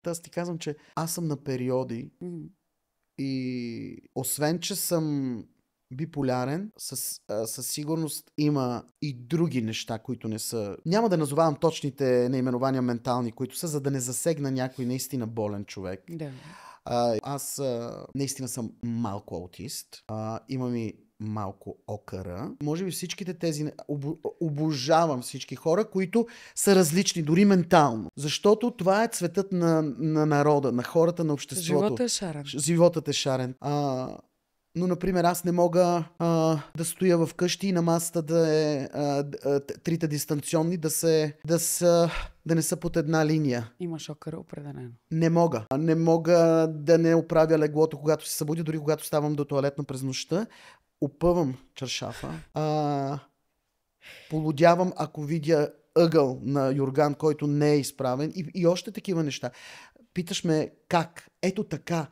Аз ти казвам, че аз съм на периоди и освен, че съм биполярен, със сигурност има и други неща, които не са... Няма да назовавам точните наименования ментални, които са, за да не засегна някой наистина болен човек. Да. Аз наистина съм малко аутист. Имам и малко ОКР. Може би всичките тези... Обожавам всички хора, които са различни, дори ментално. Защото това е цветът на народа, на хората, на обществото. Животът е шарен. Животът е шарен. Но, например, аз не мога да стоя вкъщи и на масата да е трите дистанционни да не са под една линия. Имаш окър определено. Не мога. Не мога да не оправя леглото, когато се събудя, дори когато ставам до тоалетна през нощта. Опъвам чаршафа. Полудявам, ако видя ъгъл на юрган, който не е изправен и още такива неща. Питаш ме как? Ето така.